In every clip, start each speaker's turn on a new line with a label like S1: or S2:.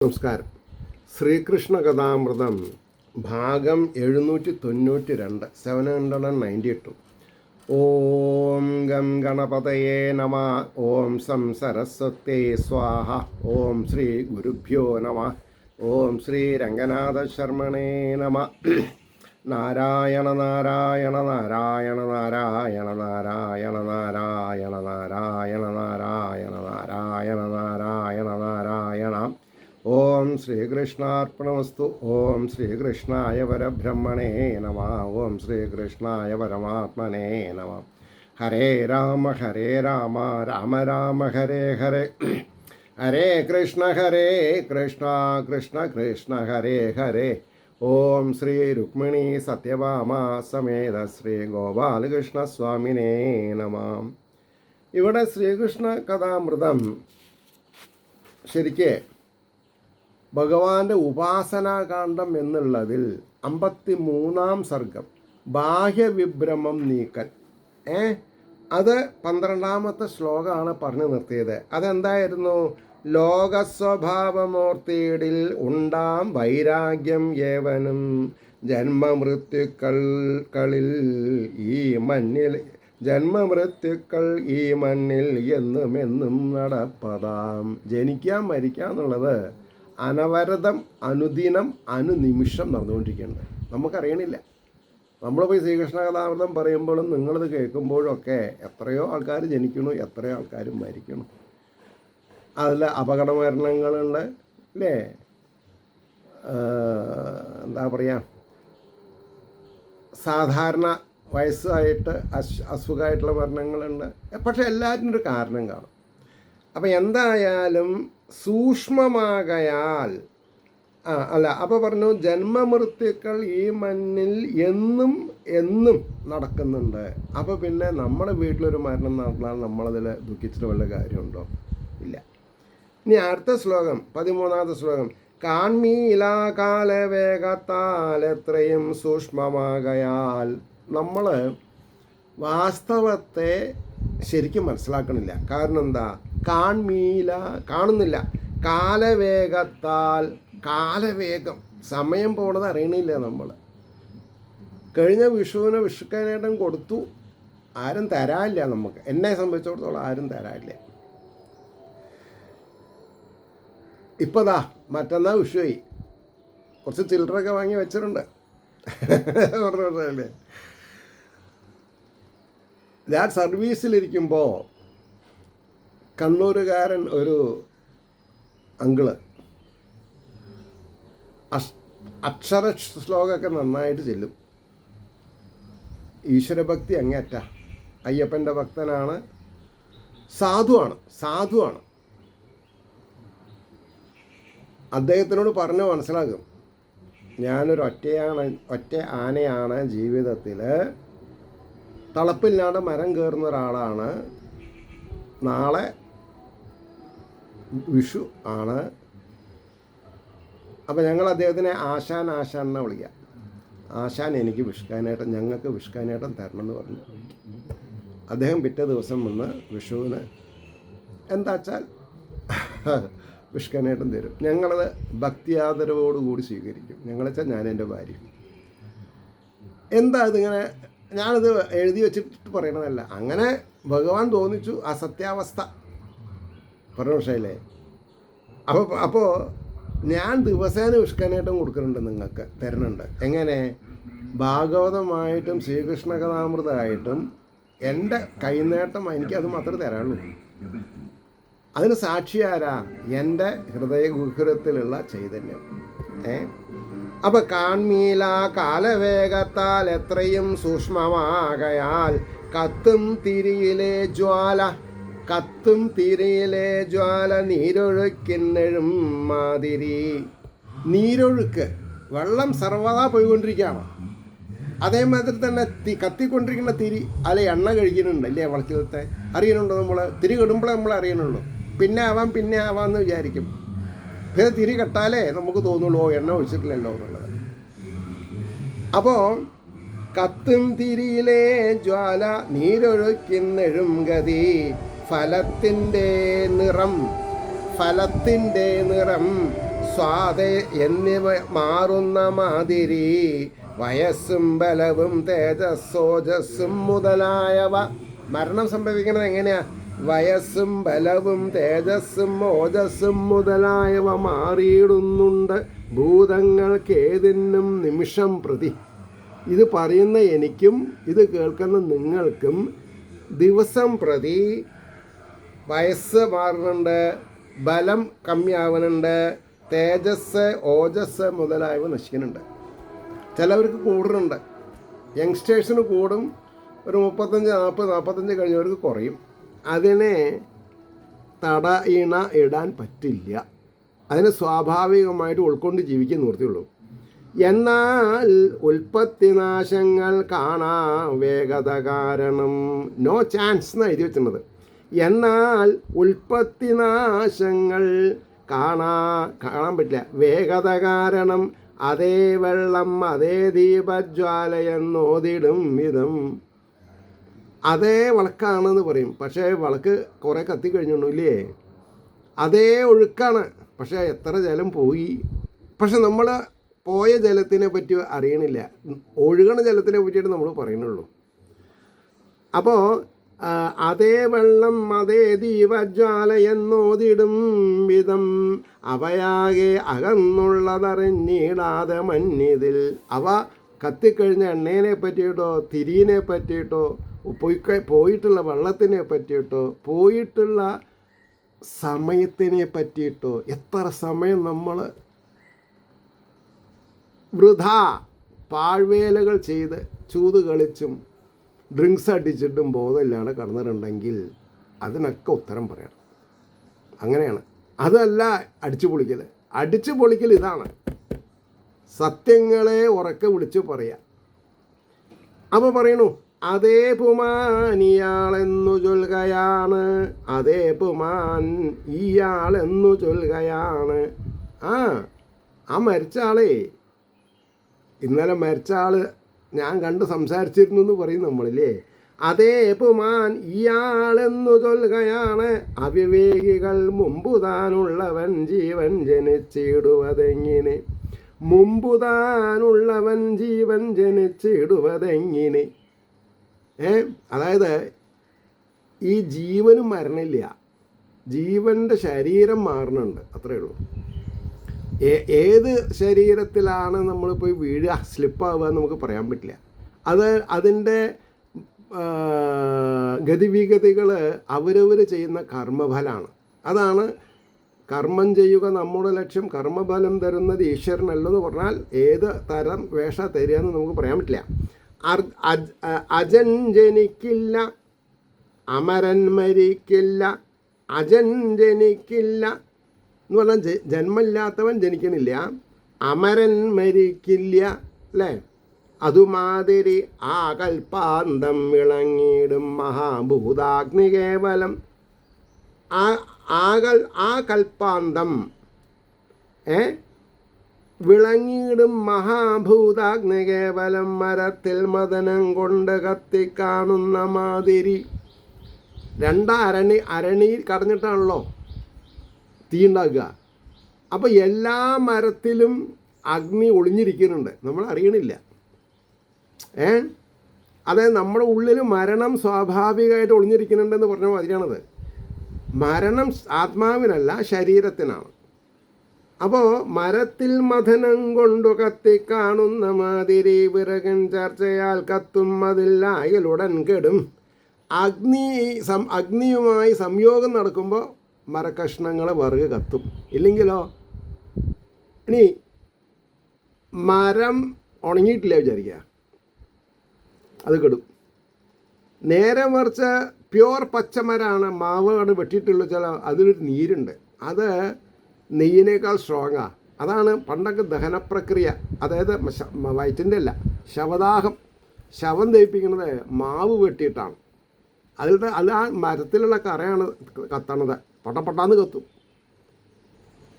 S1: നമസ്കാരം. ശ്രീകൃഷ്ണ കഥാമൃതം ഭാഗം 792 792. ഓം ഗം ഗണപതയേ നമ. ഓം സം സരസ്വത്യേ സ്വാഹ. ഓം ശ്രീ ഗുരുഭ്യോ നമ. ഓം ശ്രീ രംഗനാഥ ശർമ്മണേ നമ. നാരായണ നാരായണ നാരായണ നാരായണ നാരായണ നാരായണ നാരായണ നാരായണ നാരായണ നാരായണ നാരായണ. ഓം ശ്രീകൃഷ്ണാർപ്പണമസ്തു. ഓം ശ്രീകൃഷ്ണായ പരബ്രഹ്മണേ നമ. ഓം ശ്രീകൃഷ്ണായ പരമാത്മനേ നമ. ഹരേ രാമ രാമ രാമ ഹരേ ഹരേ. ഹരേ കൃഷ്ണ കൃഷ്ണ കൃഷ്ണ ഹരേ ഹരേ. ഓം ശ്രീ രുക്മിണി സത്യഭാമ സമേത ശ്രീ ഗോപാലകൃഷ്ണ സ്വാമിനേ നമ. ഇവിടെ ശ്രീകൃഷ്ണ കഥാമൃതം ശരിക്ക് ഭഗവാന്റെ ഉപാസനാകാന്ഡം എന്നുള്ളതിൽ 53-ാം സർഗം ബാഹ്യവിഭ്രമം നീക്കൽ. അത് 12-ാമത്തെ ശ്ലോകമാണ് പറഞ്ഞു നിർത്തിയത്. അതെന്തായിരുന്നു? ലോകസ്വഭാവമൂർത്തിയിൽ ഉണ്ടാം വൈരാഗ്യം ഏവനും ജന്മമൃത്യുക്കളിൽ ഈ മണ്ണിൽ എന്നും നടപ്പതാം. ജനിക്കാം മരിക്കാം എന്നുള്ളത് അനവരതം അനുദിനം അനുനിമിഷം നടന്നുകൊണ്ടിരിക്കുന്നുണ്ട്. നമുക്കറിയണില്ല. നമ്മളിപ്പോൾ ശ്രീകൃഷ്ണ കഥാമൃതം പറയുമ്പോഴും നിങ്ങളിത് കേൾക്കുമ്പോഴും ഒക്കെ എത്രയോ ആൾക്കാർ ജനിക്കണു, എത്രയോ ആൾക്കാർ മരിക്കണം. അതിൽ അപകട മരണങ്ങളുണ്ട്, അല്ലേ? എന്താ പറയുക, സാധാരണ വയസ്സായിട്ട് അസുഖമായിട്ടുള്ള മരണങ്ങളുണ്ട്. പക്ഷെ എല്ലാറ്റിനും ഒരു കാരണം കാണും. അപ്പം എന്തായാലും സൂക്ഷ്മമാകയാൽ അപ്പോൾ പറഞ്ഞു ജന്മമൃത്യുക്കൾ ഈ മണ്ണിൽ എന്നും നടക്കുന്നുണ്ട്. അപ്പോൾ പിന്നെ നമ്മുടെ വീട്ടിലൊരു മരണം നടന്നാൽ നമ്മളതിൽ ദുഃഖിച്ചിട്ട് വല്ല കാര്യമുണ്ടോ? ഇല്ല. ഇനി അടുത്ത ശ്ലോകം 13-ാമത്തെ ശ്ലോകം. കാൺമീലാകാലവേഗത്താൽ എത്രയും സൂക്ഷ്മമാകയാൽ. നമ്മൾ വാസ്തവത്തെ ശരിക്കും മനസ്സിലാക്കണില്ല. കാരണം എന്താ? കാണുന്നില്ല. കാലവേഗം സമയം പോണത് അറിയണില്ല. നമ്മൾ കഴിഞ്ഞ വിഷുവിന് വിഷുക്കനേട്ടം കൊടുത്തു, ആരും തരാനില്ല. നമുക്ക് എന്നെ സംബന്ധിച്ചിടത്തോളം ആരും തരാനില്ല. ഇപ്പതാ മറ്റന്നാൾ വിഷുവായി, കുറച്ച് ചില്ലറൊക്കെ വാങ്ങി വെച്ചിട്ടുണ്ട്. പറഞ്ഞല്ലേ, ഞാൻ സർവീസിലിരിക്കുമ്പോൾ കണ്ണൂരുകാരൻ ഒരു അങ്കിള് അക്ഷര ശ്ലോകമൊക്കെ നന്നായിട്ട് ചെല്ലും. ഈശ്വരഭക്തി അങ്ങേറ്റ. അയ്യപ്പൻ്റെ ഭക്തനാണ്, സാധുവാണ്. അദ്ദേഹത്തിനോട് പറഞ്ഞ് മനസ്സിലാക്കും, ഞാനൊരു ഒറ്റ ആനയാണ്. ജീവിതത്തിൽ തളപ്പില്ലാണ്ട് മരം കയറുന്ന ഒരാളാണ്. നാളെ വിഷു ആണ്. അപ്പോൾ ഞങ്ങൾ അദ്ദേഹത്തിനെ ആശാൻ എന്നെ വിളിക്കുക. ആശാൻ എനിക്ക് ഞങ്ങൾക്ക് വിഷുക്കാനേട്ടം തരണം എന്ന് പറഞ്ഞു. അദ്ദേഹം പിറ്റേ ദിവസം വന്ന് വിഷുവിന് എന്താച്ചാൽ വിഷുക്കാനേട്ടം തരും. ഞങ്ങളത് ഭക്തിയാദരവോടുകൂടി സ്വീകരിക്കും. ഞങ്ങളെച്ചാൽ ഞാൻ എൻ്റെ ഭാര്യ. എന്താ ഇതിങ്ങനെ, ഞാനത് എഴുതി വെച്ചിട്ട് പറയണതല്ല, അങ്ങനെ ഭഗവാൻ തോന്നിച്ചു. ആ സത്യാവസ്ഥ പറഞ്ഞല്ലേ. അപ്പോൾ ഞാൻ ദിവസേന വിഷ്കാനേട്ടം കൊടുക്കുന്നുണ്ട്, നിങ്ങൾക്ക് തരുന്നുണ്ട്. എങ്ങനെ? ഭാഗവതമായിട്ടും ശ്രീകൃഷ്ണ കഥാമൃതമായിട്ടും എൻ്റെ കൈനേട്ടം എനിക്കത് മാത്രമേ തരാനുള്ളൂ. അതിന് സാക്ഷി ആരാ? എൻ്റെ ഹൃദയഗുഹരത്തിലുള്ള ചൈതന്യം. അപ്പോൾ കാൺമീല കാലവേഗത്താൽ എത്രയും സൂക്ഷ്മമാകയാൽ കത്തും തിരിയിലെ ജ്വാല നീരൊഴുക്കിന്നെഴും മാതിരി. നീരൊഴുക്ക്, വെള്ളം സർവ്വതാ പോയിക്കൊണ്ടിരിക്കുകയാണ്. അതേമാതിരി തന്നെ കത്തിക്കൊണ്ടിരിക്കുന്ന തിരി, അല്ലെ എണ്ണ കഴിക്കുന്നുണ്ട്, അല്ലേ? വളച്ചിലത്തെ അറിയുന്നുണ്ടോ? നമ്മൾ തിരി കെടുമ്പോഴേ നമ്മൾ അറിയണുള്ളൂ. പിന്നെ ആവാമെന്ന് വിചാരിക്കും. പിന്നെ തിരി കെട്ടാലേ നമുക്ക് തോന്നുള്ളൂ, എണ്ണ ഒഴിച്ചിട്ടില്ലല്ലോ എന്നുള്ളത്. അപ്പോൾ കത്തും തിരിയിലെ ജ്വാല നീരൊഴുക്കിന്നെഴും ഗതി. ഫലത്തിൻ്റെ നിറം സ്വാതെ എന്നിവ മാറുന്ന മാതിരി വയസ്സും ബലവും തേജസ്സോജസ്സും മുതലായവ. മരണം സംഭവിക്കുന്നത് എങ്ങനെയാ? വയസ്സും ബലവും തേജസ്സും ഓജസ്സും മുതലായവ മാറിയിടുന്നുണ്ട് ഭൂതങ്ങൾക്കേതിനും നിമിഷം പ്രതി. ഇത് പറയുന്ന എനിക്കും ഇത് കേൾക്കുന്ന നിങ്ങൾക്കും ദിവസം പ്രതി വയസ്സ് മാറുന്നുണ്ട്, ബലം കമ്മിയാവുന്നുണ്ട്, തേജസ് ഓജസ് മുതലായവ നശിക്കുന്നുണ്ട്. ചിലവർക്ക് കൂടുന്നുണ്ട്. യങ്സ്റ്റേഴ്സിന് കൂടും, ഒരു 35-40-45 കഴിഞ്ഞവർക്ക് കുറയും. അതിനെ ഇടാൻ പറ്റില്ല. അതിനെ സ്വാഭാവികമായിട്ട് ഉൾക്കൊണ്ട് ജീവിക്കാൻ നിവൃത്തിയുള്ളൂ. എന്നാൽ ഉൽപ്പത്തിനാശങ്ങൾ കാണാം വേഗത കാരണം. നോ ചാൻസ് എന്നാണ് എഴുതി വെച്ചിട്ടുള്ളത്. എന്നാൽ ഉൽപ്പത്തിനാശങ്ങൾ കാണാൻ പറ്റില്ല, വേഗത കാരണം. അതേ വെള്ളം അതേ ദീപജ്വാലയെന്നോതിടും വിധം. അതേ വിളക്കാണെന്ന് പറയും, പക്ഷേ വിളക്ക് കുറേ കത്തിക്കഴിഞ്ഞില്ലേ. അതേ ഒഴുക്കാണ്, പക്ഷേ എത്ര ജലം പോയി. പക്ഷെ നമ്മൾ പോയ ജലത്തിനെ പറ്റി അറിയണില്ല, ഒഴുകണ ജലത്തിനെ പറ്റിയിട്ട് നമ്മൾ പറയുന്നുള്ളൂ. അപ്പോൾ അതേ വെള്ളം അതേ ദീപജ്വാല എന്നോതിടും വിധം അവയാകെ അകന്നുള്ളതറിഞ്ഞിടാതെ മഞ്ഞിതിൽ. അവ കത്തിക്കഴിഞ്ഞ എണ്ണേനെ പറ്റിയിട്ടോ തിരിയിനെ പറ്റിയിട്ടോ പോയിട്ടുള്ള വെള്ളത്തിനെ പറ്റിയിട്ടോ പോയിട്ടുള്ള സമയത്തിനെ പറ്റിയിട്ടോ എത്ര സമയം നമ്മൾ വൃഥാ പാഴ്വേലകൾ ചെയ്ത് ചൂത് കളിച്ചും ഡ്രിങ്ക്സ് അടിച്ചിട്ടും ബോധമില്ലാതെ കടന്നിട്ടുണ്ടെങ്കിൽ അതിനൊക്കെ ഉത്തരം പറയണം. അങ്ങനെയാണ്. അതല്ല അടിച്ചു പൊളിക്കൽ ഇതാണ്. സത്യങ്ങളെ ഉറക്കെ വിളിച്ചു പറയാം. അപ്പോൾ പറയണു, അതേ പുമാൻ ഇയാളെന്നു ചൊല്ലുകയാണ്, അതേ പുമാൻ ഇയാളെന്നു ചൊല്ലുകയാണ്. ആ മരിച്ച ആളേ, ഇന്നലെ മരിച്ച ആള് ഞാൻ കണ്ട് സംസാരിച്ചിരുന്നു എന്ന് പറയും നമ്മളില്ലേ. അതേ പുമാൻ ഇയാളെന്നു ചൊല്ലുകയാണ്, അവിവേകികൾ മുമ്പു താനുള്ളവൻ ജീവൻ ജനിച്ചിടുവതെങ്ങിനെ. മുമ്പു താനുള്ളവൻ ജീവൻ ജനിച്ചിടുവതെങ്ങിനെ. അതായത് ഈ ജീവനും മരണില്ല, ജീവൻ്റെ ശരീരം മാറുന്നുണ്ട്, അത്രയേ ഉള്ളൂ. ഏത് ശരീരത്തിലാണ് നമ്മൾ പോയി വീഴുക സ്ലിപ്പാവുക എന്ന് നമുക്ക് പറയാൻ പറ്റില്ല. അതിൻ്റെ ഗതിവിഗതികൾ അവരവർ ചെയ്യുന്ന കർമ്മഫലമാണ്. അതാണ് കർമ്മം ചെയ്യുക നമ്മുടെ ലക്ഷ്യം, കർമ്മഫലം തരുന്നത് ഈശ്വരനല്ലെന്ന് പറഞ്ഞാൽ ഏത് തരം വേഷ തരികയെന്ന് നമുക്ക് പറയാൻ പറ്റില്ല. അജൻ ജനിക്കില്ല, അമരൻ മരിക്കില്ല. അജൻ ജനിക്കില്ല എന്ന് പറഞ്ഞാൽ ജന്മമില്ലാത്തവൻ ജനിക്കണില്ല, അമരൻ മരിക്കില്ല അല്ലേ. അതുമാതിരി ആ കൽപ്പാന്തം വിളങ്ങിയിടും മഹാഭൂതാഗ്നി കേവലം. ആ കൽപ്പാന്തം വിളങ്ങിയിടും മഹാഭൂതാഗ്നി കേവലം. മരത്തിൽ മദനം കൊണ്ട് കത്തിക്കാണുന്ന മാതിരി. അരണി കടഞ്ഞിട്ടാണല്ലോ തീ ഉണ്ടാക്കുക. അപ്പോൾ എല്ലാ മരത്തിലും അഗ്നി ഒളിഞ്ഞിരിക്കുന്നുണ്ട്, നമ്മൾ അറിയണില്ല. അതായത് നമ്മുടെ ഉള്ളിൽ മരണം സ്വാഭാവികമായിട്ട് ഒളിഞ്ഞിരിക്കുന്നുണ്ടെന്ന് പറഞ്ഞ മാതിരിയാണത്. മരണം ആത്മാവിനല്ല ശരീരത്തിനാണ്. അപ്പോൾ മരത്തിൽ മഥനം കൊണ്ടു കത്തിക്കാണുന്ന മാതിരി വിറകൻ ചർച്ചയാൽ കത്തും അതില്ലായലുടൻ കെടും. അഗ്നിയുമായി സംയോഗം നടക്കുമ്പോൾ മരക്കഷ്ണങ്ങൾ വിറക് കത്തും, ഇല്ലെങ്കിലോ. ഇനി മരം ഉണങ്ങിയിട്ടില്ല വിചാരിക്കുക, അത് കെടും. നേരെ മറിച്ച് പ്യുവർ പച്ചമരമാണ്, മാവാണ് വെട്ടിയിട്ടുള്ള ചില അതിലൊരു നീരുണ്ട്, അത് നെയ്യിനേക്കാൾ സ്ട്രോങ്ങാണ്. അതാണ് പണ്ടൊക്കെ ദഹനപ്രക്രിയ, അതായത് വയറ്റിൻ്റെ അല്ല, ശവം ദഹിപ്പിക്കുന്നത് മാവ് വെട്ടിയിട്ടാണ്. അത് ആ മരത്തിലുള്ള കറയാണ് കത്തണത്, പട്ടപ്പട്ടാന്ന് കത്തും.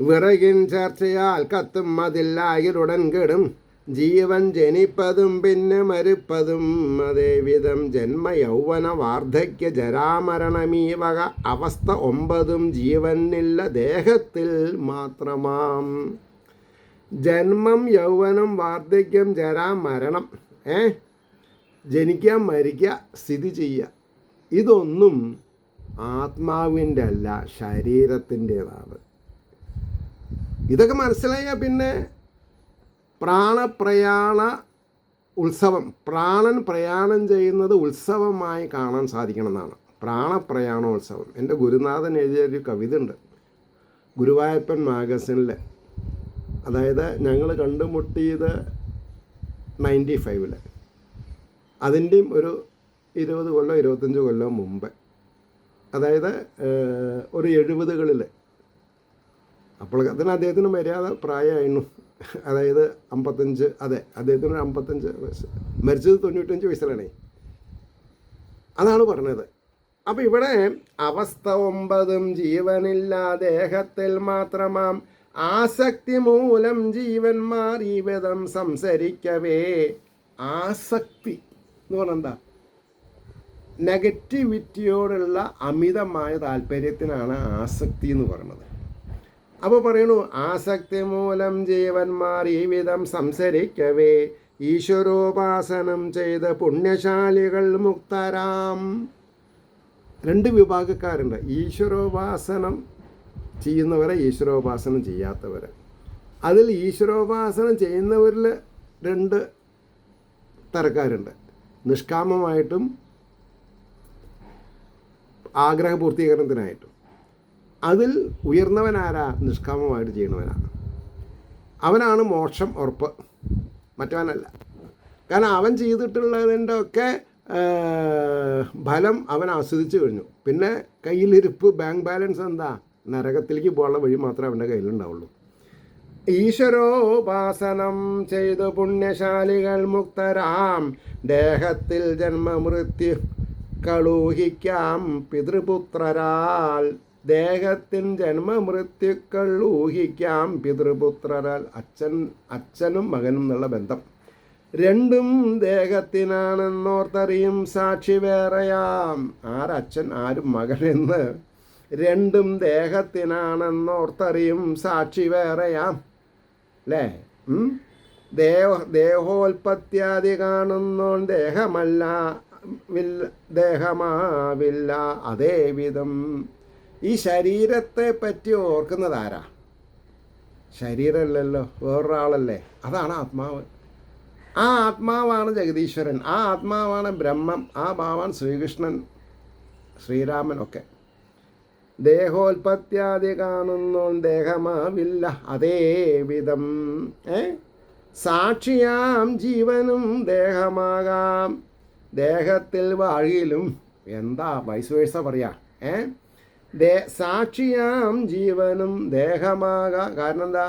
S1: വിറകിൻ ചേർച്ചയാൽ കത്തും അതില്ലായരുടൻ കെടും. ജീവൻ ജനിപ്പതും പിന്നെ മരിപ്പതും അതേവിധം ജന്മ യൗവന വാർദ്ധക്യ ജരാമരണമീ വക അവസ്ഥ 9 ജീവനില്ല ദേഹത്തിൽ മാത്രമാം. ജന്മം, യൗവനം, വാർദ്ധക്യം, ജര, മരണം, ജനിക്കുക, മരിക്കുക, സ്ഥിതി ചെയ്യുക, ഇതൊന്നും ആത്മാവിൻ്റെ അല്ല, ശരീരത്തിൻ്റെതാണ്. ഇതൊക്കെ മനസ്സിലായാൽ പിന്നെ പ്രാണപ്രയാണ ഉത്സവം, പ്രാണൻ പ്രയാണം ചെയ്യുന്നത് ഉത്സവമായി കാണാൻ സാധിക്കണം എന്നാണ്. പ്രാണപ്രയാണോത്സവം. എൻ്റെ ഗുരുനാഥൻ എഴുതിയൊരു കവിത ഉണ്ട് ഗുരുവായൂരപ്പൻ മാഗസിനിൽ. അതായത് ഞങ്ങൾ കണ്ടുമുട്ടിയത് 95-ൽ, അതിൻ്റെയും ഒരു 20 കൊല്ലം 25 കൊല്ലം മുമ്പ്, അതായത് ഒരു 70കളിൽ. അപ്പോൾ അതിന് അദ്ദേഹത്തിന് മര്യാദ പ്രായമായിരുന്നു, അതായത് 55. അതെ, അദ്ദേഹത്തിന് 55 വയസ്സ്, മരിച്ചത് 95 വയസ്സിലാണേ. അതാണ് പറഞ്ഞത്. അപ്പം ഇവിടെ അവസ്ഥ 9 ജീവനില്ല ദേഹത്തിൽ മാത്രമാം ആസക്തി മൂലം ജീവന്മാർ ഈ വിധം സംസരിക്കവേ. ആസക്തി എന്ന് പറഞ്ഞാൽ എന്താ? നെഗറ്റിവിറ്റിയോടുള്ള അമിതമായ താല്പര്യത്തിനാണ് ആസക്തി എന്ന് പറയുന്നത്. അപ്പോൾ പറയണു, ആസക്തി മൂലം ജീവന്മാർ ഈ വിധം സംസരിക്കവേ ഈശ്വരോപാസനം ചെയ്ത് പുണ്യശാലികൾ മുക്തരാം. 2 വിഭാഗക്കാരുണ്ട്, ഈശ്വരോപാസനം ചെയ്യുന്നവരെ, ഈശ്വരോപാസനം ചെയ്യാത്തവരെ. അതിൽ ഈശ്വരോപാസനം ചെയ്യുന്നവരിൽ 2 തരക്കാരുണ്ട്, നിഷ്കാമമായിട്ടും ആഗ്രഹപൂർത്തീകരണത്തിനായിട്ടും. അതിൽ ഉയർന്നവനാരാ? നിഷ്കാമമായിട്ട് ചെയ്യണവനാണ്. അവനാണ് മോക്ഷം ഉറപ്പ്, മറ്റവനല്ല. കാരണം അവൻ ചെയ്തിട്ടുള്ളതിൻ്റെ ഒക്കെ ഫലം അവൻ ആസ്വദിച്ചു കഴിഞ്ഞു. പിന്നെ കയ്യിലിരിപ്പ്, ബാങ്ക് ബാലൻസ് എന്താ? നരകത്തിലേക്ക് പോകാനുള്ള വഴി മാത്രമേ അവൻ്റെ കയ്യിലുണ്ടാവുള്ളൂ. ഈശ്വരോപാസനം ചെയ്തു പുണ്യശാലികൾ മുക്തരാം ദേഹത്തിൽ ജന്മമൃത്യു കളൂഹിക്കാം പിതൃപുത്രരാൽ. ദേഹത്തിൻ ജന്മമൃത്യുക്കൾ ഊഹിക്കാം പിതൃപുത്രരാൽ. അച്ഛനും മകനും എന്നുള്ള ബന്ധം 2 ദേഹത്തിനാണെന്നോർത്തറിയും സാക്ഷി വേറെയാം. ആരച്ഛൻ ആരും മകനെന്ന് 2 ദേഹത്തിനാണെന്നോർത്തറിയും സാക്ഷി വേറെയാം. അല്ലേ? ദേഹോൽപത്യാദി കാണുന്നോൻ ദേഹമല്ല, ദേഹമാവില്ല അതേവിധം. ഈ ശരീരത്തെ പറ്റി ഓർക്കുന്നത് ആരാ? ശരീരമല്ലല്ലോ, വേറൊരാളല്ലേ. അതാണ് ആത്മാവ്. ആ ആത്മാവാണ് ജഗദീശ്വരൻ, ആ ആത്മാവാണ് ബ്രഹ്മം, ആ ഭാവാണ് ശ്രീകൃഷ്ണൻ, ശ്രീരാമൻ ഒക്കെ. ദേഹോൽപത്യാദി കാണുന്നോൻ ദേഹമാവില്ല അതേവിധം. സാക്ഷിയാം ജീവനും ദേഹമാകാം ദേഹത്തിൽ വാഴിയിലും. എന്താ വൈസ് വേഴ്സ പറയാ? സാക്ഷിയാം ജീവനും ദേഹമാകാം. കാരണം എന്താ?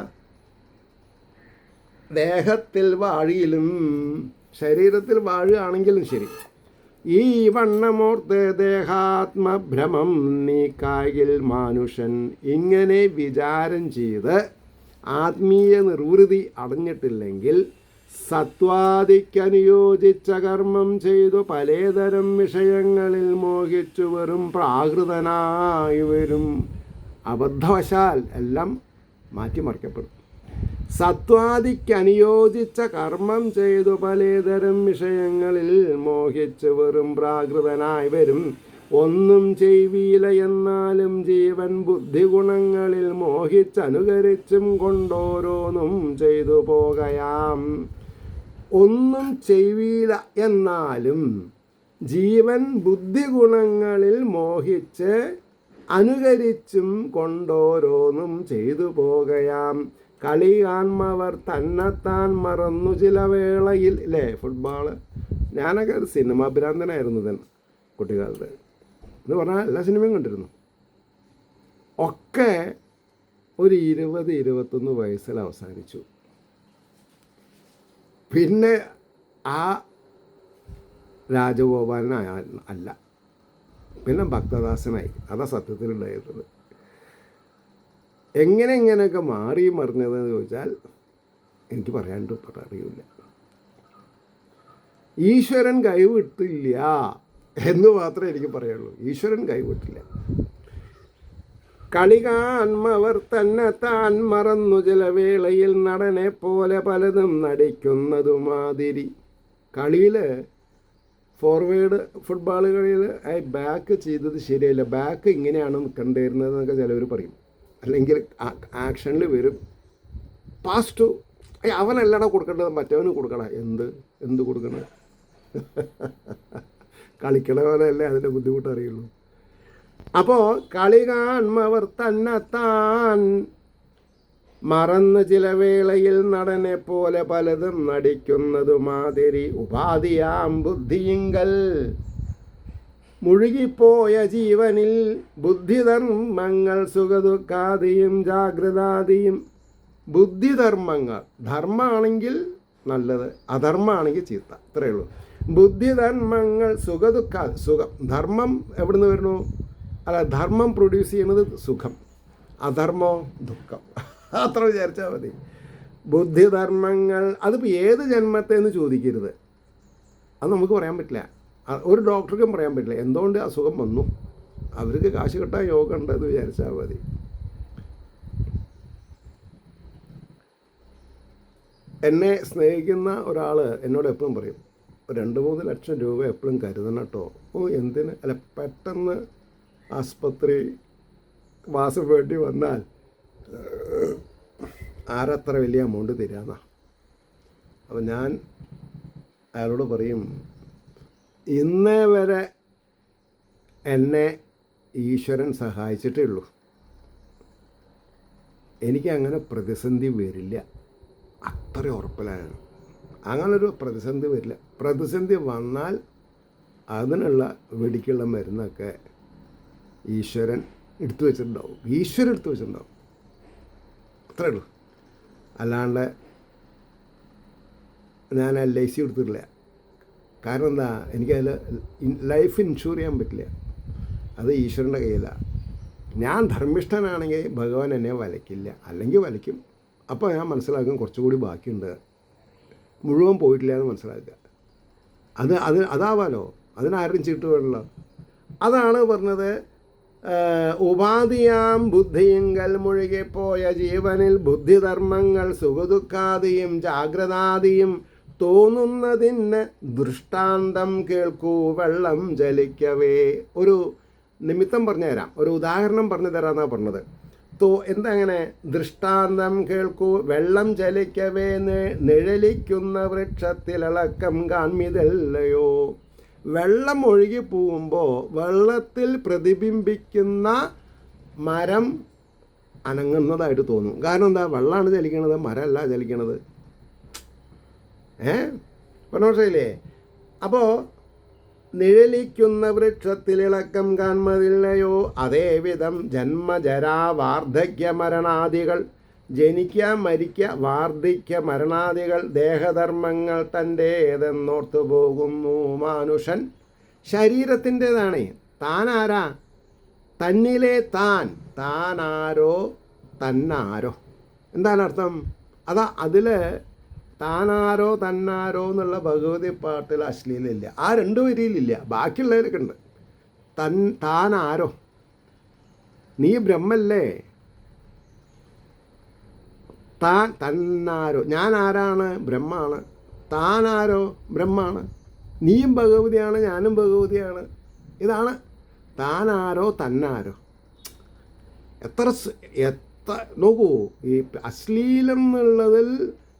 S1: ദേഹത്തിൽ വാഴിയിലും, ശരീരത്തിൽ വാഴുകയാണെങ്കിലും ശരി. ഈ വണ്ണമോർത്ത് ദേഹാത്മഭ്രമം നീക്കായിൽ മാനുഷൻ ഇങ്ങനെ വിചാരം ചെയ്ത് ആത്മീയ നിർവൃതി അടഞ്ഞിട്ടില്ലെങ്കിൽ സത്വാദിക്കനുയോജിച്ച കർമ്മം ചെയ്തു പലതരം വിഷയങ്ങളിൽ മോഹിച്ചു വരും പ്രാകൃതനായി വരും. അബദ്ധവശാൽ എല്ലാം മാറ്റിമറിക്കപ്പെടും. സത്വാദിക്കനുയോജിച്ച കർമ്മം ചെയ്തു പലതരം വിഷയങ്ങളിൽ മോഹിച്ചു വെറും പ്രാകൃതനായി വരും. ഒന്നും ചെയ്വീല എന്നാലും ജീവൻ ബുദ്ധിഗുണങ്ങളിൽ മോഹിച്ചനുകരിച്ചും കൊണ്ടോരോന്നും ചെയ്തു പോകയാം. ഒന്നും ചെയ്വീല എന്നാലും ജീവൻ ബുദ്ധിഗുണങ്ങളിൽ മോഹിച്ച് അനുകരിച്ചും കൊണ്ടോരോന്നും ചെയ്തു പോകയാം. കളി കാൺമവർ തന്നെത്താൻ മറന്നു ചില വേളയിൽ. അല്ലേ? ഫുട്ബോള്. ഞാനൊക്കെ ഒരു സിനിമാ ഭ്രാന്തനായിരുന്നു തന്നെ കുട്ടിക്കാലത്ത്. എന്ന് പറഞ്ഞാൽ എല്ലാ സിനിമയും കണ്ടിരുന്നു. ഒക്കെ ഒരു 20-21 വയസ്സിൽ അവസാനിച്ചു. പിന്നെ ആ രാജഗോപാലനായ അല്ല, പിന്നെ ഭക്തദാസനായി. അതാ സത്യത്തിലുണ്ടായിരുന്നത്. എങ്ങനെയൊക്കെ മാറി മറിഞ്ഞതെന്ന് ചോദിച്ചാൽ എനിക്ക് പറയാണ്ട് അറിയില്ല. ഈശ്വരൻ കൈവിട്ടില്ല എന്ന് മാത്രമേ എനിക്ക് പറയുള്ളൂ. ഈശ്വരൻ കൈവിട്ടില്ല. കളി കാൺമവർ തന്നെ താൻ മറന്നു ചില വേളയിൽ നടനെ പോലെ പലതും നടിക്കുന്നതുമാതിരി. കളിയിൽ ഫോർവേഡ് ഫുട്ബോൾ കളിയിൽ ബാക്ക് ചെയ്തത് ശരിയല്ല, ബാക്ക് ഇങ്ങനെയാണ് നിൽക്കേണ്ടിയിരുന്നത് എന്നൊക്കെ ചിലവർ പറയും. അല്ലെങ്കിൽ ആക്ഷനിൽ വരും പാസ് ടു, അവനല്ലടാ കൊടുക്കേണ്ടത്, മറ്റവന് കൊടുക്കണം. എന്ത് കൊടുക്കണം? കളിക്കണവനല്ലേ അതിൻ്റെ ബുദ്ധിമുട്ട് അറിയുള്ളൂ. അപ്പോൾ കളി കാൺമവർ തന്നെ താൻ മറന്ന് ചില വേളയിൽ നടനെ പോലെ പലതും നടിക്കുന്നതുമാതിരി. ഉപാധിയാം ബുദ്ധിയിങ്കൽ മുഴുകിപ്പോയ ജീവനിൽ ബുദ്ധിധർമ്മങ്ങൾ സുഖദുഃഖാദിയും ജാഗ്രതാദിയും. ബുദ്ധിധർമ്മങ്ങൾ, ധർമ്മമാണെങ്കിൽ നല്ലത്, അധർമ്മമാണെങ്കിൽ ചീത്ത, ഇത്രയേ ഉള്ളൂ. ബുദ്ധിധർമ്മങ്ങൾ സുഖം. ധർമ്മം എവിടുന്ന് വരുന്നു? അല്ല, ധർമ്മം പ്രൊഡ്യൂസ് ചെയ്യുന്നത് സുഖം, അധർമ്മോ ദുഃഖം. അത്ര വിചാരിച്ചാൽ മതി. ബുദ്ധിധർമ്മങ്ങൾ, അതിപ്പോൾ ഏത് ജന്മത്തെന്ന് ചോദിക്കരുത്, അത് നമുക്ക് പറയാൻ പറ്റില്ല. ഒരു ഡോക്ടർക്കും പറയാൻ പറ്റില്ല എന്തുകൊണ്ട് അസുഖം വന്നു. അവർക്ക് കാശ് കിട്ടാൻ യോഗം ഉണ്ടെന്ന് വിചാരിച്ചാൽ മതി. എന്നെ സ്നേഹിക്കുന്ന ഒരാൾ എന്നോട് എപ്പോഴും പറയും, 2-3 ലക്ഷം രൂപ എപ്പോഴും കരുതണം കേട്ടോ. എന്തിന്? അല്ല, പെട്ടെന്ന് ആസ്പത്രി വാസം വേണ്ടി വന്നാൽ ആരത്ര വലിയ എമൗണ്ട് തരാമെന്നാ. അപ്പം ഞാൻ അയാളോട് പറയും, ഇന്നേ വരെ എന്നെ ഈശ്വരൻ സഹായിച്ചിട്ടേ ഉള്ളൂ, എനിക്ക് അങ്ങനെ പ്രതിസന്ധി വരില്ല, അത്ര ഉറപ്പിലാണ്. അങ്ങനൊരു പ്രതിസന്ധി വരില്ല. പ്രതിസന്ധി വന്നാൽ അതിനുള്ള വെടിക്കുള്ള മരുന്നൊക്കെ ഈശ്വരൻ എടുത്തു വെച്ചിട്ടുണ്ടാവും. അത്രേ ഉള്ളൂ. അല്ലാണ്ട് ഞാൻ LIC എടുത്തിട്ടില്ല. കാരണം എന്താ, എനിക്കതിൽ ലൈഫ് ഇൻഷുർ ചെയ്യാൻ പറ്റില്ല, അത് ഈശ്വരൻ്റെ കയ്യിലാണ്. ഞാൻ ധർമ്മിഷ്ഠനാണെങ്കിൽ ഭഗവാൻ എന്നെ വലയ്ക്കില്ല, അല്ലെങ്കിൽ വലയ്ക്കും. അപ്പോൾ ഞാൻ മനസ്സിലാക്കും കുറച്ചുകൂടി ബാക്കിയുണ്ട്, മുഴുവൻ പോയിട്ടില്ല എന്ന് മനസ്സിലാക്കുക. അതാവാലോ, അതിനാരും ചീട്ട് വേണമല്ലോ. അതാണ് പറഞ്ഞത്, ഉപാധിയാം ബുദ്ധിയിങ്കൽ മുഴുകിപ്പോയ ജീവനിൽ ബുദ്ധിധർമ്മങ്ങൾ സുഖദുഃഖാദിയും ജാഗ്രതാദിയും തോന്നുന്നതിന് ദൃഷ്ടാന്തം കേൾക്കൂ വെള്ളം ചലിക്കവേ. ഒരു നിമിത്തം പറഞ്ഞു തരാം, ഒരു ഉദാഹരണം പറഞ്ഞു തരാമെന്നാണ് പറഞ്ഞത്. എന്താ അങ്ങനെ? ദൃഷ്ടാന്തം കേൾക്കൂ വെള്ളം ചലിക്കവേ നിഴലിക്കുന്ന വൃക്ഷത്തിലളക്കം കാൺമിതല്ലയോ. വെള്ളം ഒഴുകി പോകുമ്പോൾ വെള്ളത്തിൽ പ്രതിബിംബിക്കുന്ന മരം അനങ്ങുന്നതായിട്ട് തോന്നും. കാരണം എന്താ? വെള്ളമാണ് ചലിക്കണത്, മരമല്ല ചലിക്കണത്. മനസ്സിലായില്ലേ? അപ്പോൾ നിഴലിക്കുന്ന വൃക്ഷത്തിലിളക്കം കാൺമതില്ലയോ. അതേവിധം ജന്മജരാ വാർദ്ധക്യ മരണാദികൾ, ജനിക്കുക മരിക്കുക വാർദ്ധക്യ മരണാദികൾ ദേഹധർമ്മങ്ങൾ തൻ്റേതെന്നോർത്തു പോകുന്നു മനുഷ്യൻ. ശരീരത്തിൻ്റേതാണ്. താനാരാ? തന്നിലെ താനാരോ തന്നാരോ. എന്താണ് അർത്ഥം? അതിൽ താനാരോ തന്നാരോ എന്നുള്ള ഭഗവതി പാട്ടിൽ അശ്ലീലില്ല. ആ 2 വരിയിലില്ല, ബാക്കിയുള്ളവരൊക്കെ ഉണ്ട്. താനാരോ? നീ ബ്രഹ്മല്ലേ? തന്നാരോ? ഞാൻ ആരാണ്? ബ്രഹ്മാണ്. താനാരോ? ബ്രഹ്മാണ്. നീയും ഭഗവതിയാണ്, ഞാനും ഭഗവതിയാണ്. ഇതാണ് താനാരോ തന്നാരോ. എത്ര നോക്കൂ, ഈ അശ്ലീലം എന്നുള്ളതിൽ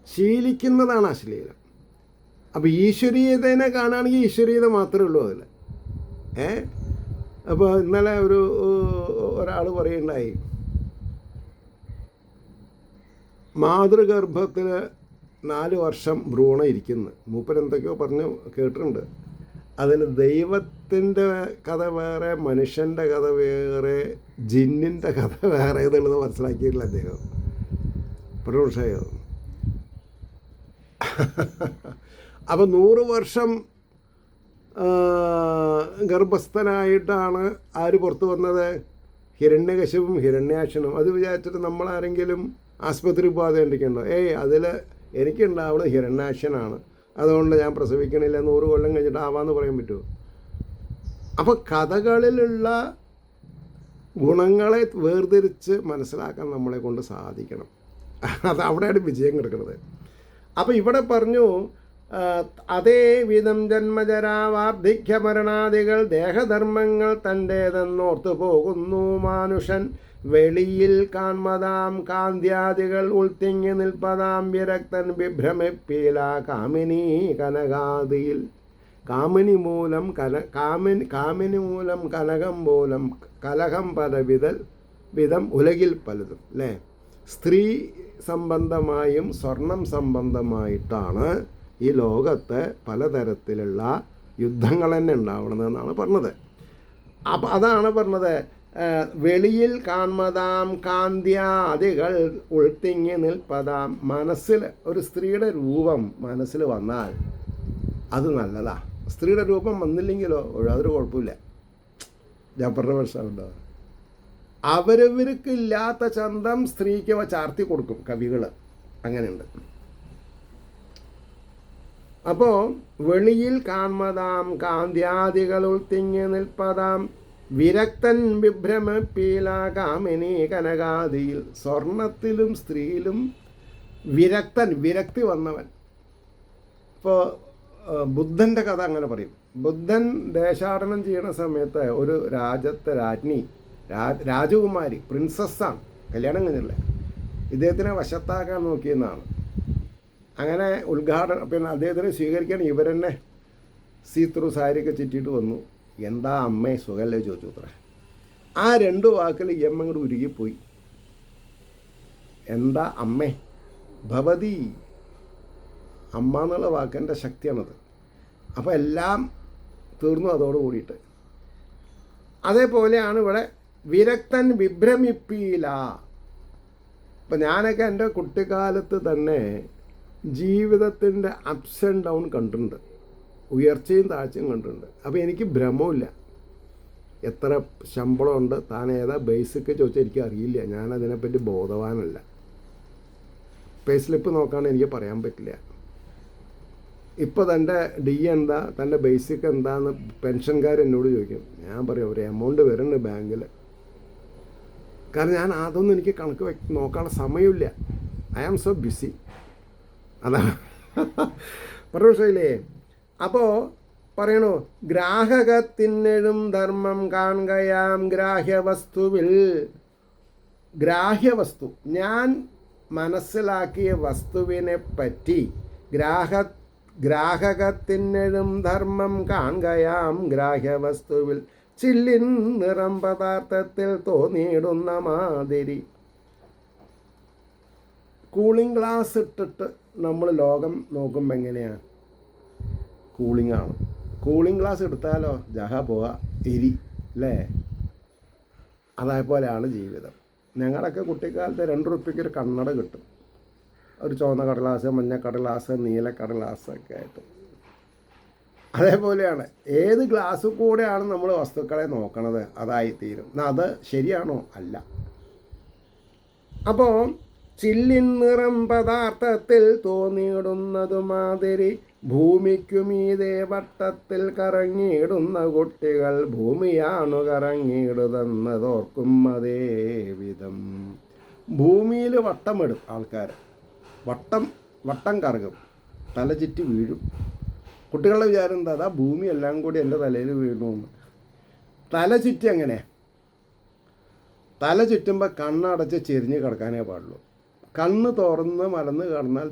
S1: ശീലിക്കുന്നതാണ് അശ്ലീലം. അപ്പോൾ ഈശ്വരീയതേനെ കാണുകയാണെങ്കിൽ ഈശ്വരീയത മാത്രമേ ഉള്ളൂ അതിൽ. അപ്പോൾ ഇന്നലെ ഒരാൾ പറയുണ്ടായി, മാതൃഗർഭത്തിൽ 4 വർഷം ഭ്രൂണം ഇരിക്കുന്നു. മൂപ്പരെന്തൊക്കെയോ പറഞ്ഞു കേട്ടിട്ടുണ്ട്. അതിൽ ദൈവത്തിൻ്റെ കഥ വേറെ, മനുഷ്യൻ്റെ കഥ വേറെ, ജിന്നിൻ്റെ കഥ വേറെ എന്നുള്ളത് മനസ്സിലാക്കിയിട്ടില്ല അദ്ദേഹം. പ്രൊഫഷയോ. അപ്പോൾ 100 വർഷം ഗർഭസ്ഥനായിട്ടാണ് ആര് പുറത്തു വന്നത്? ഹിരണ്യകശിപും ഹിരണ്യാക്ഷനും. അത് വിചാരിച്ചിട്ട് നമ്മളാരെങ്കിലും ആസ്പത്രി പോകാതെണ്ടിക്കണ്ടോ? അതിൽ എനിക്കുണ്ടാവുന്നത് ഹിരണ്യാക്ഷനാണ്, അതുകൊണ്ട് ഞാൻ പ്രസവിക്കണില്ല, 100 കൊല്ലം കഴിഞ്ഞിട്ട് ആവാമെന്ന് പറയാൻ പറ്റുമോ? അപ്പോൾ കഥകളിലുള്ള ഗുണങ്ങളെ വേർതിരിച്ച് മനസ്സിലാക്കാൻ നമ്മളെ കൊണ്ട് സാധിക്കണം. അത് അവിടെയാണ് വിജയം കിടക്കുന്നത്. അപ്പോൾ ഇവിടെ പറഞ്ഞു, അതേ വിധം ജന്മജരാ വാർദ്ധക്യ മരണാദികൾ ദേഹധർമ്മങ്ങൾ തൻ്റേതെന്നോർത്തു പോകുന്നു മാനുഷൻ. വെളിയിൽ കാൺമതാം കാന്ത്യാദികൾ ഉൾത്തിങ്ങി നിൽപ്പതാം വിരക്തൻ വിഭ്രമിപ്പീല കാമിനി കനകാദിയിൽ. കാമിനി മൂലം കനകം മൂലം കലഹം വിധം ഉലകിൽ പലതും അല്ലേ. സ്ത്രീ സംബന്ധമായും സ്വർണം സംബന്ധമായിട്ടാണ് ഈ ലോകത്ത് പലതരത്തിലുള്ള യുദ്ധങ്ങൾ തന്നെ ഉണ്ടാവണമെന്നാണ് പറഞ്ഞത്. അപ്പം അതാണ് പറഞ്ഞത്, വെളിയിൽ കാൺമതാം കാന്ത്യാദികൾ ഉൾത്തിങ്ങി നിൽപ്പതാം. മനസ്സിൽ ഒരു സ്ത്രീയുടെ രൂപം മനസ്സിൽ വന്നാൽ അത് നല്ലതാ. സ്ത്രീയുടെ രൂപം വന്നില്ലെങ്കിലോ അതൊരു കുഴപ്പമില്ല. ഞാൻ പറഞ്ഞ മനസ്സിലാവുണ്ടോ? അവരവർക്കില്ലാത്ത ചന്തം സ്ത്രീക്ക് ചാർത്തി കൊടുക്കും കവികൾ, അങ്ങനെയുണ്ട്. അപ്പോൾ വെളിയിൽ കാൺമതാം കാന്ത്യാദികൾ ഉൾത്തിങ്ങി നിൽപ്പതാം വിരക്തൻ വിഭ്രമപ്പീല കാമിനി കനകാദിയിൽ. സ്വർണത്തിലും സ്ത്രീയിലും വിരക്തി വന്നവൻ. ഇപ്പോൾ ബുദ്ധൻ്റെ കഥ അങ്ങനെ പറയും. ബുദ്ധൻ ദേശാടനം ചെയ്യുന്ന സമയത്ത് ഒരു രാജ്യത്തെ രാജകുമാരി പ്രിൻസസ്സാണ്, കല്യാണം കഴിഞ്ഞില്ല, ഇദ്ദേഹത്തിനെ വശത്താക്കാൻ നോക്കിയെന്നാണ്. അങ്ങനെ ഉദ്ഘാടനം പിന്നെ അദ്ദേഹത്തിനെ സ്വീകരിക്കാൻ ഇവരെന്നെ സീത്രൂ സാരിയൊക്കെ ചുറ്റിയിട്ട് വന്നു. എന്താ അമ്മേ സുഖല്ലേ ചോദിച്ചു അത്ര. ആ 2 വാക്കിൽ അങ്ങോട്ട് ഉരുകിപ്പോയി. എന്താ അമ്മേ, ഭവതി, അമ്മ എന്നുള്ള വാക്കിൻ്റെ ശക്തിയാണത്. അപ്പോൾ എല്ലാം തീർന്നു അതോട് കൂടിയിട്ട്. അതേപോലെയാണ് ഇവിടെ വിരക്തൻ വിഭ്രമിപ്പീല. ഇപ്പം ഞാനൊക്കെ എൻ്റെ കുട്ടിക്കാലത്ത് തന്നെ ജീവിതത്തിൻ്റെ അപ്സ് ആൻഡ് ഡൗൺ കണ്ടിട്ടുണ്ട്, ഉയർച്ചയും താഴ്ചയും കണ്ടിട്ടുണ്ട്. അപ്പോൾ എനിക്ക് ഭ്രമമില്ല. എത്ര ശമ്പളമുണ്ട്, താൻ ഏതാ ബേസിക്ക് ചോദിച്ചാൽ എനിക്ക് അറിയില്ല. ഞാനതിനെപ്പറ്റി ബോധവാനല്ല. പേ സ്ലിപ്പ് നോക്കാണ്ട് എനിക്ക് പറയാൻ പറ്റില്ല. ഇപ്പോൾ തൻ്റെ എന്താ, തൻ്റെ ബേസിക് എന്താന്ന് പെൻഷൻകാർ എന്നോട് ചോദിക്കും. ഞാൻ പറയും ഒരു എമൗണ്ട് വരുന്നുണ്ട് ബാങ്കിൽ. കാരണം ഞാൻ അതൊന്നും എനിക്ക് കണക്ക് നോക്കാനുള്ള സമയമില്ല. I am so busy. അതാണ് പറഞ്ഞില്ലേ. അപ്പോൾ പറയണു, ഗ്രാഹകത്തിനെഴും ധർമ്മം കാണുകയാം ഗ്രാഹ്യവസ്തുവിൽ. ഗ്രാഹ്യവസ്തു, ഞാൻ മനസ്സിലാക്കിയ വസ്തുവിനെ പറ്റി ഗ്രാഹകത്തിനെഴും ധർമ്മം കാണുകയാം ഗ്രാഹ്യവസ്തുവിൽ. ചില്ലിൻ നിറം പദാർത്ഥത്തിൽ തോന്നിയിടുന്ന മാതിരി. കൂളിംഗ് ഗ്ലാസ് ഇട്ടിട്ട് നമ്മൾ ലോകം നോക്കുമ്പോൾ എങ്ങനെയാണ്? കൂളിംഗ് ആണ്. കൂളിംഗ് ഗ്ലാസ് എടുത്താലോ ജഹ പോവാ എരി അല്ലേ. അതേപോലെയാണ് ജീവിതം. ഞങ്ങളൊക്കെ കുട്ടിക്കാലത്ത് 2 റുപ്യക്ക് ഒരു കണ്ണട കിട്ടും, ഒരു ചുവന്ന കടലാസ്, മഞ്ഞ കടലാസ്, നീല കടലാസ് ഒക്കെ ആയിട്ട്. അതേപോലെയാണ് ഏത് ഗ്ലാസ് കൂടെയാണ് നമ്മൾ വസ്തുക്കളെ നോക്കണത് അതായിത്തീരും. അത് ശരിയാണോ? അല്ല. അപ്പോൾ ചില്ലിൻ നിറം പദാർത്ഥത്തിൽ തോന്നിയിടുന്നതു മാതിരി ഭൂമിക്കുമീതേ വട്ടത്തിൽ കറങ്ങിയിടുന്ന കുട്ടികൾ ഭൂമിയാണു കറങ്ങിയിടുന്നതോർക്കും അതേ വിധം. ഭൂമിയിൽ വട്ടമിടും ആൾക്കാർ, വട്ടം കറങ്ങും, തല ചുറ്റി വീഴും. കുട്ടികളുടെ വിചാരം എന്താ, അതാ ഭൂമി എല്ലാം കൂടി എൻ്റെ തലയിൽ വീഴണമെന്ന്. തല ചുറ്റി അങ്ങനെ, തല ചുറ്റുമ്പോൾ കണ്ണടച്ച് ചെരിഞ്ഞ് കിടക്കാനേ പാടുള്ളൂ. കണ്ണ് തുറന്ന് മലന്ന് കിടന്നാൽ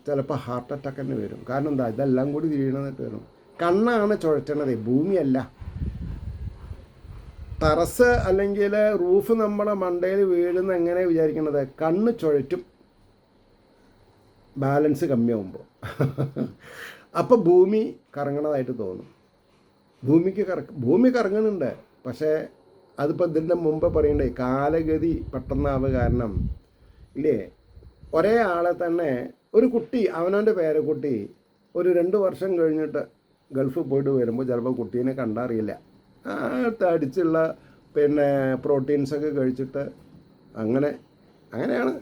S1: ചിലപ്പോൾ ഹാർട്ട് അറ്റാക്ക് തന്നെ വരും. കാരണം എന്താ, ഇതെല്ലാം കൂടി വീഴണമെന്നിട്ട് വരും. കണ്ണാണ് ചുഴറ്റണത്, ഭൂമിയല്ല. ടെറസ് അല്ലെങ്കിൽ റൂഫ് നമ്മുടെ മണ്ടയിൽ വീഴുന്ന എങ്ങനെ വിചാരിക്കണത്, കണ്ണ് ചുഴറ്റും ബാലൻസ് കമ്മിയാകുമ്പോൾ. അപ്പോൾ ഭൂമി കറങ്ങണതായിട്ട് തോന്നും. ഭൂമി കറങ്ങുന്നുണ്ട്, പക്ഷേ അതിപ്പോൾ ഇതിൻ്റെ മുമ്പ് പറയണ്ടേ, കാലഗതി പെട്ടെന്നാവുക കാരണം ഇല്ലേ. ഒരേ ആളെ തന്നെ ഒരു കുട്ടി, അവനവൻ്റെ പേരക്കുട്ടി ഒരു 2 വർഷം കഴിഞ്ഞിട്ട് ഗൾഫിൽ പോയിട്ട് വരുമ്പോൾ ചിലപ്പോൾ കുട്ടീനെ കണ്ടറിയില്ല. അടിച്ചുള്ള പ്രോട്ടീൻസൊക്കെ കഴിച്ചിട്ട് അങ്ങനെയാണ്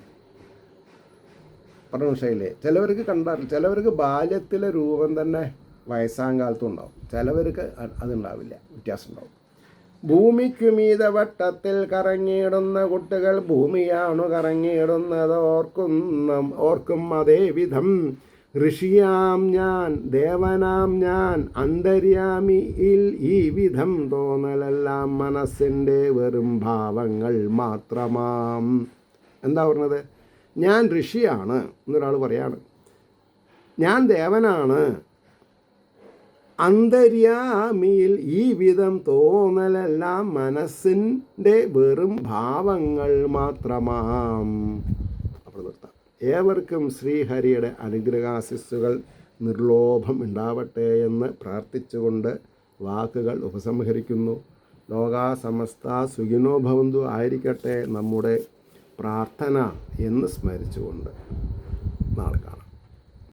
S1: പറഞ്ഞ മനസ്സിലായില്ലേ. ചിലവർക്ക് കണ്ടറിയില്ല. ചിലവർക്ക് ബാല്യത്തിലെ രൂപം തന്നെ വയസ്സാം കാലത്തും ഉണ്ടാവും, ചിലവർക്ക് അതുണ്ടാവില്ല, വ്യത്യാസം ഉണ്ടാവും. ഭൂമിക്കുമീത വട്ടത്തിൽ കറങ്ങിയിടുന്ന കുട്ടികൾ ഭൂമിയാണു കറങ്ങിയിടുന്നത് ഓർക്കും അതേവിധം ഋഷിയാം ഞാൻ ദേവനാം ഞാൻ അന്തര്യാമിയിൽ ഈ വിധം തോന്നലെല്ലാം മനസ്സിൻ്റെ വെറും ഭാവങ്ങൾ മാത്രമാം. എന്താ പറഞ്ഞത്? ഞാൻ ഋഷിയാണ് എന്നൊരാൾ പറയാണ്, ഞാൻ ദേവനാണ്, അന്തര്യാമിയിൽ ഈ വിധം തോന്നലെല്ലാം മനസ്സിൻ്റെ വെറും ഭാവങ്ങൾ മാത്രമാം. അപ്പോൾ നിർത്താം. ഏവർക്കും ശ്രീഹരിയുടെ അനുഗ്രഹാശിസ്സുകൾ നിർലോഭം ഉണ്ടാവട്ടെ എന്ന് പ്രാർത്ഥിച്ചുകൊണ്ട് വാക്കുകൾ ഉപസംഹരിക്കുന്നു. ലോകാ സമസ്ത സുഖിനോ ഭവന്തു ആയിരിക്കട്ടെ നമ്മുടെ പ്രാർത്ഥന എന്ന് സ്മരിച്ചുകൊണ്ട് നാളെ കാണാം.